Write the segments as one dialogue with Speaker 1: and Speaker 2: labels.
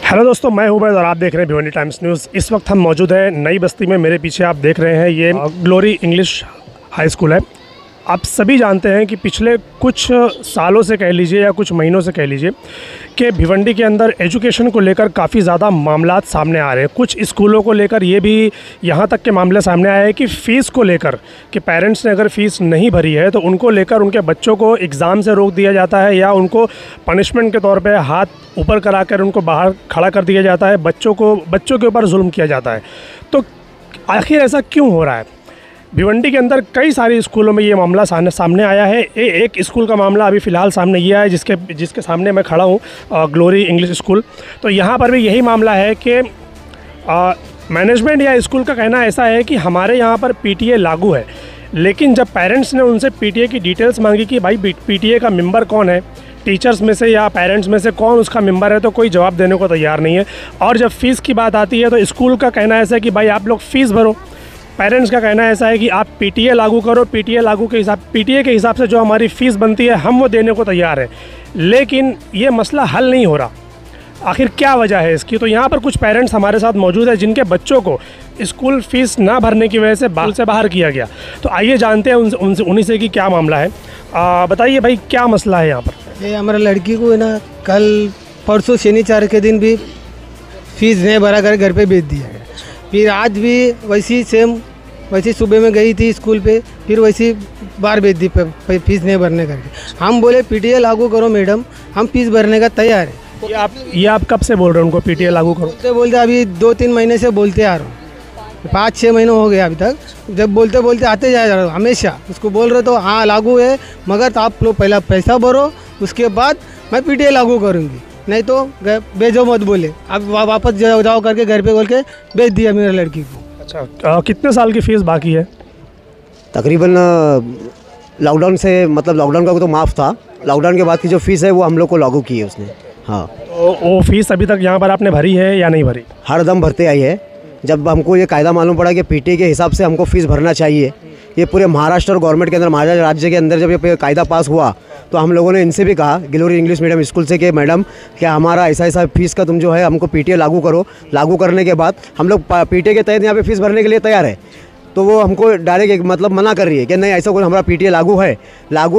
Speaker 1: Hello दोस्तों, मैं उबैद और आप देख रहे हैं भिवंडी टाइम्स न्यूज़। इस वक्त हम मौजूद हैं नई बस्ती में। मेरे पीछे आप देख रहे हैं ये ग्लोरी इंग्लिश हाई स्कूल है। आप सभी जानते हैं कि पिछले कुछ सालों से कह लीजिए या कुछ महीनों से कह लीजिए कि भिवंडी के अंदर एजुकेशन को लेकर काफ़ी ज़्यादा मामलात सामने आ रहे हैं। कुछ स्कूलों को लेकर ये भी यहाँ तक के मामले सामने आए हैं कि फ़ीस को लेकर कि पेरेंट्स ने अगर फ़ीस नहीं भरी है तो उनको लेकर उनके बच्चों को एग्ज़ाम से रोक दिया जाता है या उनको पनिशमेंट के तौर पे हाथ ऊपर कराकर उनको बाहर खड़ा कर दिया जाता है। बच्चों के ऊपर जुल्म किया जाता है। तो आखिर ऐसा क्यों हो रहा है? भिवंडी के अंदर कई सारे स्कूलों में ये मामला सामने आया है। एक स्कूल का मामला अभी फ़िलहाल सामने ये है जिसके सामने मैं खड़ा हूँ, ग्लोरी इंग्लिश स्कूल। तो यहाँ पर भी यही मामला है कि मैनेजमेंट या स्कूल का कहना ऐसा है कि हमारे यहाँ पर पीटीए लागू है, लेकिन जब पेरेंट्स ने उनसे पीटीए की डिटेल्स मांगी कि भाई पीटीए का मेंबर कौन है, टीचर्स में से या पेरेंट्स में से कौन उसका मेंबर है, तो कोई जवाब देने को तैयार नहीं है। और जब फ़ीस की बात आती है तो स्कूल का कहना ऐसा है कि भाई आप लोग फ़ीस भरो। पेरेंट्स का कहना ऐसा है कि आप पीटीए लागू करो, पीटीए के हिसाब से जो हमारी फ़ीस बनती है हम वो देने को तैयार हैं। लेकिन ये मसला हल नहीं हो रहा। आखिर क्या वजह है इसकी? तो यहाँ पर कुछ पेरेंट्स हमारे साथ मौजूद है जिनके बच्चों को स्कूल फ़ीस ना भरने की वजह से बाहर किया गया। तो आइए जानते हैं उन्हीं से कि क्या मामला है। बताइए भाई, क्या मसला है यहाँ पर?
Speaker 2: ये हमारा लड़की को है ना, कल परसों शनिवार के दिन भी फीस नहीं भरा कर घर पे भेज दिया है। फिर आज भी वैसी सुबह में गई थी स्कूल पे, फिर वैसी बाहर भेज दी फीस नहीं भरने करके। हम बोले पीटीए लागू करो मैडम, हम फीस भरने का तैयार है।
Speaker 1: ये आप कब से बोल रहे हैं उनको पीटीए लागू करो?
Speaker 2: बोलते अभी 2-3 महीने से बोलते आ रहा हूँ, 5-6 महीने हो गए अभी तक। जब बोलते आते जा रहा हूँ हमेशा उसको बोल रहे तो हाँ लागू है, मगर आप लोग पहला पैसा भरो, उसके बाद मैं पीटीए लागू करूँगी, नहीं तो भेजो मत बोले। अब वापस जाओ करके घर पे बोल के भेज दिया मेरे लड़की को।
Speaker 1: अच्छा, कितने साल की फ़ीस बाकी है?
Speaker 3: तकरीबन लॉकडाउन से, मतलब लॉकडाउन का तो माफ़ था, लॉकडाउन के बाद की जो फ़ीस है वो हम लोग को लागू की है उसने। हाँ,
Speaker 1: तो वो फ़ीस अभी तक यहाँ पर आपने भरी है या नहीं भरी?
Speaker 3: हर दम भरते आई है। जब हमको ये कायदा मालूम पड़ा कि पीटीए के हिसाब से हमको फ़ीस भरना चाहिए, ये पूरे महाराष्ट्र और गवर्नमेंट के अंदर, महाराष्ट्र राज्य के अंदर जब ये कायदा पास हुआ तो हम लोगों ने इनसे भी कहा, ग्लोरी इंग्लिश मीडियम स्कूल से, कि मैडम क्या हमारा ऐसा फ़ीस का तुम जो है हमको पीटीए लागू करो। लागू करने के बाद हम लोग पीटीए के तहत यहाँ पे फ़ीस भरने के लिए तैयार है। तो वो हमको डायरेक्ट मतलब मना कर रही है कि नहीं, ऐसा कोई हमारा पीटीए लागू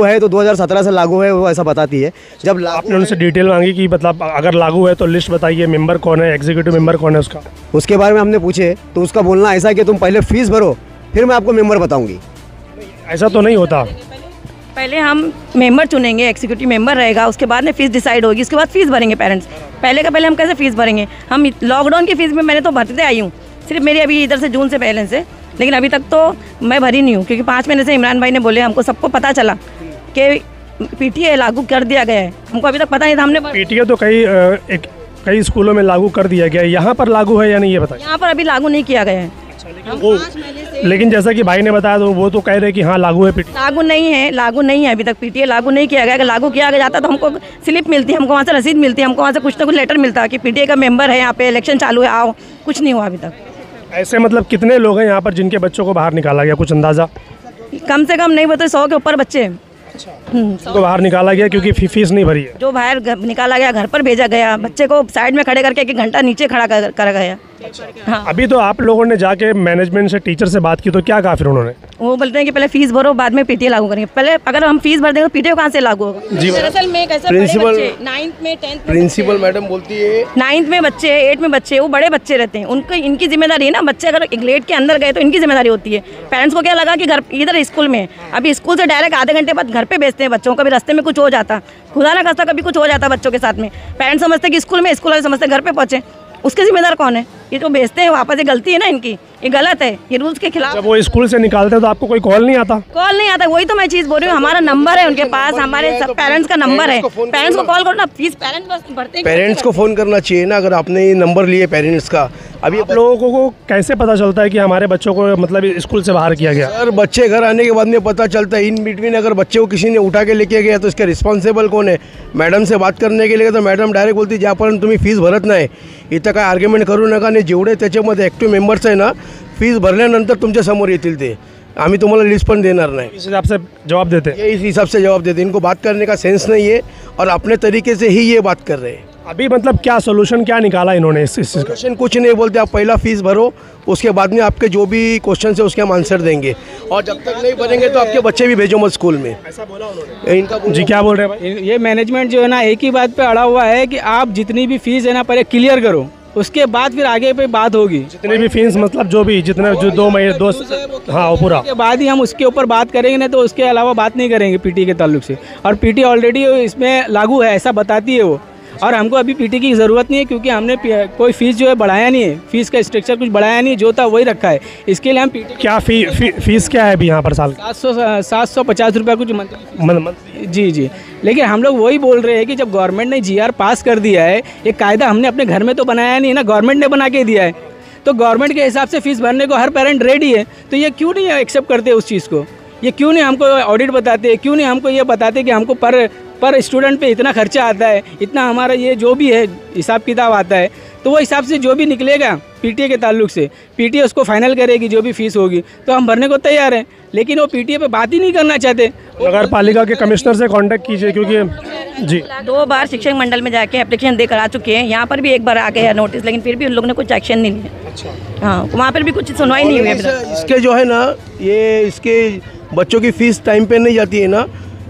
Speaker 3: है तो 2017 से लागू है, वो ऐसा बताती है। जब
Speaker 1: आपने उनसे डिटेल मांगी कि मतलब अगर लागू है तो लिस्ट बताइए, मेंबर कौन है, एग्जीक्यूटिव मेंबर कौन है उसका,
Speaker 3: उसके बारे में हमने पूछे तो उसका बोलना ऐसा कि तुम पहले फ़ीस भरो फिर मैं आपको मेंबर बताऊँगी।
Speaker 1: ऐसा तो नहीं होता।
Speaker 4: पहले हम मेंबर चुनेंगे, एग्जीक्यूटिव मेंबर रहेगा, उसके बाद में फ़ीस डिसाइड होगी, उसके बाद फ़ीस भरेंगे पेरेंट्स। पहले हम कैसे फ़ीस भरेंगे? हम लॉकडाउन की फ़ीस में मैंने तो भरते आई हूँ, सिर्फ मेरी अभी इधर से जून से बैलेंस है, लेकिन अभी तक तो मैं भरी नहीं हूँ, क्योंकि 5 महीने से इमरान भाई ने बोले, हमको सबको पता चला कि पीटीए लागू कर दिया गया है। हमको अभी तक पता नहीं था। हमने
Speaker 1: पीटीए तो कई स्कूलों में लागू कर दिया गया है, यहाँ पर लागू है या नहीं ये बताइए।
Speaker 4: यहाँ पर अभी लागू नहीं किया गया है।
Speaker 1: लेकिन जैसा कि भाई ने बताया तो वो तो कह रहे कि हाँ लागू है पीटीए।
Speaker 4: लागू नहीं है अभी तक पीटीए लागू नहीं किया गया। अगर लागू किया जाता तो हमको स्लिप मिलती, हमको वहाँ से रसीद मिलती, हमको वहाँ से कुछ ना कुछ लेटर मिलता कि पीटीए का मेंबर है, यहाँ पे इलेक्शन चालू है, आओ। कुछ नहीं हुआ अभी तक।
Speaker 1: ऐसे मतलब कितने लोग हैं यहाँ पर जिनके बच्चों को बाहर निकाला गया, कुछ अंदाज़ा?
Speaker 4: कम से कम नहीं बता 100 के ऊपर बच्चे
Speaker 1: उनको बाहर निकाला गया क्योंकि फीस नहीं भरी है।
Speaker 4: जो बाहर निकाला गया, घर पर भेजा गया, बच्चे को साइड में खड़े करके 1 घंटा नीचे खड़ा कर गया।
Speaker 1: हाँ। अभी तो आप लोगों ने जाके मैनेजमेंट से, टीचर से बात की तो क्या कहा फिर उन्होंने?
Speaker 4: वो बोलते हैं कि पहले फीस भरो, बाद में पीटीए लागू करेंगे। पहले अगर हम फीस भर देंगे तो पीटीए कहाँ से लागू होगा? दरअसल में प्रिंसिपल 9th में 10th
Speaker 5: प्रिंसिपल मैडम बोलती है
Speaker 4: 9th में बच्चे, 8th में बच्चे, वो बड़े बच्चे रहते हैं, उनको इनकी जिम्मेदारी है ना। बच्चे अगर गेट के अंदर गए तो इनकी जिम्मेदारी होती है। पेरेंट्स को क्या लगा कि घर इधर स्कूल में, अभी स्कूल से डायरेक्ट आधे घंटे बाद घर पे भेजते हैं बच्चों को। कभी रास्ते में कुछ हो जाता, खुदा ना खास्ता कभी कुछ हो जाता बच्चों के साथ में, पेरेंट्स समझते कि स्कूल में, स्कूल वाले समझते घर पे पहुँचे। उसके जिम्मेदार कौन है? ये जो भेजते हैं वापस, ये गलती है ना इनकी, ये गलत है, ये रूल्स के खिलाफ।
Speaker 1: जब वो स्कूल से निकालते हैं तो आपको कोई कॉल नहीं आता?
Speaker 4: कॉल नहीं आता, वही तो मैं चीज़ बोल रही हूँ। हमारा नंबर है उनके पास, हमारे सब पेरेंट्स का नंबर है। पेरेंट्स को कॉल करो ना, फीस पेरेंट्स भरते हैं।
Speaker 5: पेरेंट्स को फ़ोन करना चाहिए ना, अगर आपने ये नंबर लिए पेरेंट्स का। अभी
Speaker 1: आप लोगों को कैसे पता चलता है कि हमारे बच्चों को मतलब स्कूल से बाहर किया गया?
Speaker 5: सर, बच्चे घर आने के बाद में पता चलता है। इन बिटवीन अगर बच्चे को किसी ने उठा के लेके गया तो इसका रिस्पॉन्सिबल कौन है? मैडम से बात करने के लिए तो मैडम डायरेक्ट बोलती ज्यापर्यंत तुम्ही फीस भरत नाही इथं काय आर्ग्युमेंट करू नका, आणि जेवढे त्याच्यामध्ये ॲक्टिव्ह मेंबर्स आहे ना, फीस भरल्यानंतर तुमच्या समोर येतील ते, आम्ही तुम्हाला लिस्ट पण देणार नाही।
Speaker 1: इस हिसाब से जवाब देते हैं।
Speaker 5: ये इस हिसाब से जवाब देते हैं। इनको बात करने का सेंस नहीं है और अपने तरीके से ही ये बात कर रहे हैं।
Speaker 1: अभी मतलब क्या सोल्यूशन क्या निकाला इन्होंने इस चीज़ का?
Speaker 5: सोल्यूशन कुछ नहीं बोलते, आप पहला फीस भरो, उसके बाद में आपके जो भी क्वेश्चन है उसके हम आंसर देंगे, और जब तक नहीं भरेंगे तो आपके बच्चे भी भेजो मत स्कूल में। ऐसा बोला उन्होंने। इनका
Speaker 1: जी क्या बोल रहे हैं भाई?
Speaker 6: ये मैनेजमेंट जो है ना एक ही बात पे अड़ा हुआ है कि आप जितनी भी फीस है ना पहले क्लियर करो, उसके बाद फिर आगे पे बात होगी।
Speaker 1: जितने भी फीस मतलब जो भी जितने जो 2 महीने 2 हाँ वो पूरा
Speaker 6: उसके बाद ही हम उसके ऊपर बात करेंगे, नहीं तो उसके अलावा बात नहीं करेंगे पीटी के ताल्लुक से। और पीटी ऑलरेडी इसमें लागू है ऐसा बताती है वो, और हमको अभी पीटी की ज़रूरत नहीं है क्योंकि हमने कोई फ़ीस जो है बढ़ाया नहीं है, फ़ीस का स्ट्रक्चर कुछ बढ़ाया नहीं, जो था वही रखा है। इसके लिए हम पीटी
Speaker 1: क्या फीस क्या है अभी यहाँ पर साल?
Speaker 6: 750 रुपये कुछ मंथली। जी, लेकिन हम लोग वही बोल रहे हैं कि जब गवर्नमेंट ने GR पास कर दिया है, एक कायदा हमने अपने घर में तो बनाया नहीं ना, गवर्नमेंट ने बना के दिया है, तो गवर्नमेंट के हिसाब से फ़ीस भरने को हर पेरेंट रेडी है, तो ये क्यों नहीं एक्सेप्ट करते उस चीज़ को? ये क्यों नहीं हमको ऑडिट बताते, क्यों नहीं हमको ये बताते कि हमको पर स्टूडेंट पे इतना खर्चा आता है, इतना हमारा ये जो भी है हिसाब किताब आता है, तो वो हिसाब से जो भी निकलेगा पीटीए के ताल्लुक से, पीटीए उसको फाइनल करेगी जो भी फीस होगी, तो हम भरने को तैयार हैं। लेकिन वो पीटीए पे बात ही नहीं करना चाहते।
Speaker 1: नगर पालिका के कमिश्नर से कांटेक्ट कीजिए, क्योंकि जी
Speaker 4: 2 बार शिक्षक मंडल में जाके एप्लीकेशन देकर आ चुके हैं, यहाँ पर भी 1 बार आ गया नोटिस, लेकिन फिर भी उन लोगों ने कुछ एक्शन नहीं लिया। अच्छा। हाँ, वहाँ पर भी कुछ सुनवाई नहीं हुई अभी तक।
Speaker 5: इसके जो है ना, ये इसके बच्चों की फीस टाइम पे नहीं जाती है ना,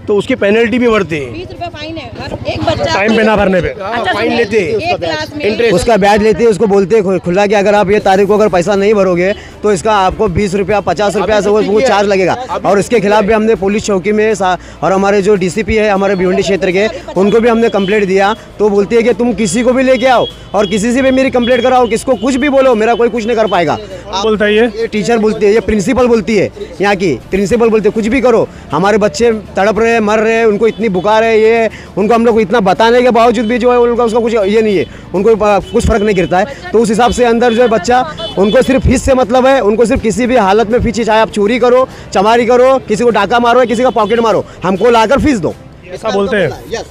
Speaker 5: तो उसकी पेनल्टी भी बढ़ती है।
Speaker 4: 20 रुपये फाइन है हर एक बच्चा
Speaker 1: टाइम पे ना भरने पे।
Speaker 4: अच्छा,
Speaker 5: फाइन लेते हैं,
Speaker 4: एक क्लास में
Speaker 5: इंटरेस्ट
Speaker 3: उसका ब्याज लेते हैं, उसको बोलते हैं खुला कि अगर आप ये तारीख को अगर पैसा नहीं भरोगे तो इसका आपको 20 रुपया 50 रुपया से वो चार्ज लगेगा। और इसके खिलाफ भी हमने पुलिस चौकी में और हमारे जो DCP है हमारे भिवंडी क्षेत्र के, उनको भी हमने कंप्लेंट दिया, तो बोलती है कि तुम किसी को भी लेके आओ और किसी से भी मेरी कंप्लेंट कराओ, किसको कुछ भी बोलो, मेरा कोई कुछ नहीं कर पाएगा।
Speaker 1: बोलता है
Speaker 3: ये टीचर बोलती है, ये प्रिंसिपल बोलती है, यहाँ की प्रिंसिपल बोलती है कुछ भी करो, हमारे बच्चे तड़प रहे हैं, मर रहे हैं, उनको इतनी बुखार है, ये उनको हम लोग को इतना बताने के बावजूद भी जो है उनका उसका कुछ ये नहीं है, उनको कुछ फर्क नहीं गिरता है। तो उस हिसाब से अंदर जो है बच्चा, उनको सिर्फ फीस से मतलब है, उनको सिर्फ किसी भी हालत में फीस, चाहे आप चोरी करो, चमारी करो, किसी को डाका मारो, किसी का पॉकेट मारो, हमको लाकर फीस दो,
Speaker 1: ऐसा बोलते हैं।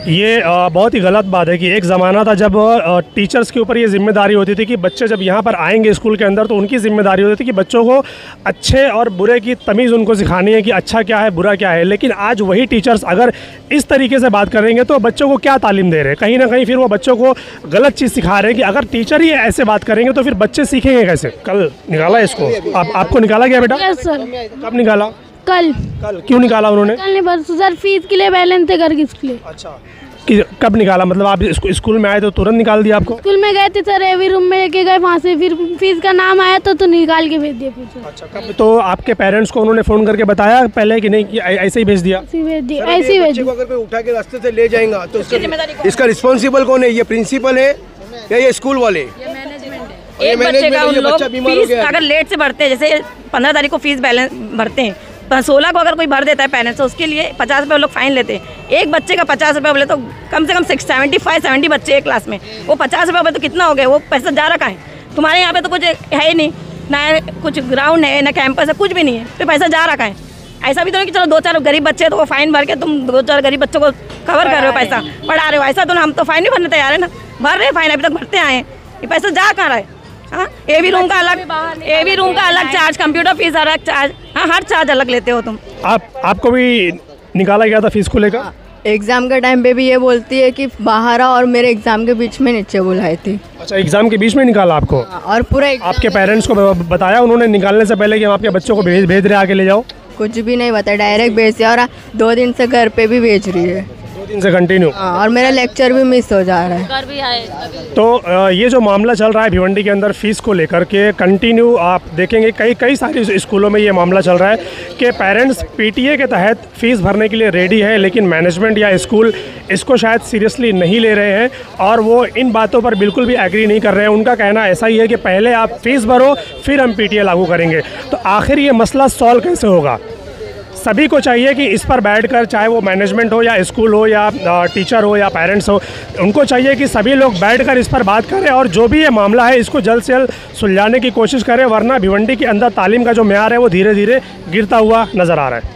Speaker 1: ये बहुत ही गलत बात है कि एक ज़माना था जब टीचर्स के ऊपर ये जिम्मेदारी होती थी कि बच्चे जब यहाँ पर आएंगे स्कूल के अंदर तो उनकी जिम्मेदारी होती थी कि बच्चों को अच्छे और बुरे की तमीज़ उनको सिखानी है कि अच्छा क्या है बुरा क्या है। लेकिन आज वही टीचर्स अगर इस तरीके से बात करेंगे तो बच्चों को क्या तालीम दे रहे हैं? कहीं ना कहीं फिर वो बच्चों को गलत चीज़ सिखा रहे हैं कि अगर टीचर ही ऐसे बात करेंगे तो फिर बच्चे सीखेंगे कैसे? कल निकाला इसको, आपको निकाला गया बेटा?
Speaker 7: Yes sir.
Speaker 1: कब निकाला?
Speaker 7: कल।
Speaker 1: क्यों निकाला उन्होंने?
Speaker 7: कल नहीं परसों सर, फीस के लिए बैलेंस थे घर के लिए।
Speaker 1: अच्छा, कि कब निकाला? मतलब आप स्कूल में आए तो तुरंत निकाल दिया आपको?
Speaker 7: स्कूल में गए थे सर, एवी रूम में लेके गए, वहाँ से फिर फीस का नाम आया तो निकाल के भेज दिया फिर।
Speaker 1: अच्छा, कब? तो आपके पेरेंट्स को उन्होंने फ़ोन करके बताया पहले कि नहीं कि ऐसे ही भेज दिया?
Speaker 7: ऐसे ही भेज दिया, ऐसे ही भेज
Speaker 5: बच्चे को
Speaker 7: दिया।
Speaker 5: अगर कोई उठा के रास्ते से ले जाएगा तो इसका रिस्पॉन्सिबल कौन है? ये प्रिंसिपल है या ये स्कूल वाले?
Speaker 4: एक बच्चे का उन लोग फीस अगर लेट से भरते हैं, जैसे 15 तारीख को फीस बैलेंस भरते हैं, 16 को अगर कोई भर देता है पेरेंट्स तो उसके लिए 50 रुपये लोग फाइन लेते हैं। एक बच्चे का 50 रुपये बोले तो कम से कम 70 बच्चे एक क्लास में, वो 50 रुपये तो कितना हो गया? वो पैसा जा रखा है। तुम्हारे यहाँ पे तो कुछ है ही नहीं, ना कुछ ग्राउंड है ना कैंपस है, कुछ भी नहीं है, तो पैसा जा रखा है। ऐसा भी तो नहीं कि चलो 2-4 गरीब बच्चे हैं तो वो फाइन भर के तुम 2-4 गरीब बच्चों को कवर कर रहे हो, पैसा पढ़ा रहे हो, ऐसा तो हम तो फाइन भी भरने तैयार है ना, भर रहे फाइन, अभी तक भरते आए हैं, ये पैसा जा कहाँ रहा है? हाँ, एवी रूम का अलग चार्ज, कंप्यूटर फीस अलग चार्ज, हाँ हर चार्ज अलग लेते हो तुम।
Speaker 1: आपको भी निकाला गया था फीस को लेकर?
Speaker 8: एग्ज़ाम के टाइम पे भी ये बोलती है कि बाहर आओ, और मेरे एग्ज़ाम के बीच में नीचे बुलाई थी।
Speaker 1: अच्छा, एग्जाम के बीच में निकाला आपको?
Speaker 8: और पूरा
Speaker 1: आपके पेरेंट्स को बताया उन्होंने निकालने से पहले कि हम आपके बच्चों को भेज रहे आके ले जाओ?
Speaker 8: कुछ भी नहीं बताया, डायरेक्ट भेज दिया, और 2 दिन से घर पे भी भेज रही है,
Speaker 1: 2 दिन से कंटिन्यू।
Speaker 8: और मेरा लेक्चर भी मिस हो जा रहा है।
Speaker 1: तो ये जो मामला चल रहा है भिवंडी के अंदर फीस को लेकर के कंटिन्यू आप देखेंगे कई सारे स्कूलों में ये मामला चल रहा है कि पेरेंट्स पीटीए के तहत फ़ीस भरने के लिए रेडी है, लेकिन मैनेजमेंट या स्कूल इसको शायद सीरियसली नहीं ले रहे हैं और वो इन बातों पर बिल्कुल भी एग्री नहीं कर रहे हैं। उनका कहना ऐसा ही है कि पहले आप फीस भरो फिर हम पीटीए लागू करेंगे। तो आखिर ये मसला सॉल्व कैसे होगा? सभी को चाहिए कि इस पर बैठकर, चाहे वो मैनेजमेंट हो या स्कूल हो या टीचर हो या पेरेंट्स हो, उनको चाहिए कि सभी लोग बैठकर इस पर बात करें और जो भी ये मामला है इसको जल्द से जल्द सुलझाने की कोशिश करें, वरना भिवंडी के अंदर तालीम का जो म्यार है वो धीरे धीरे गिरता हुआ नज़र आ रहा है।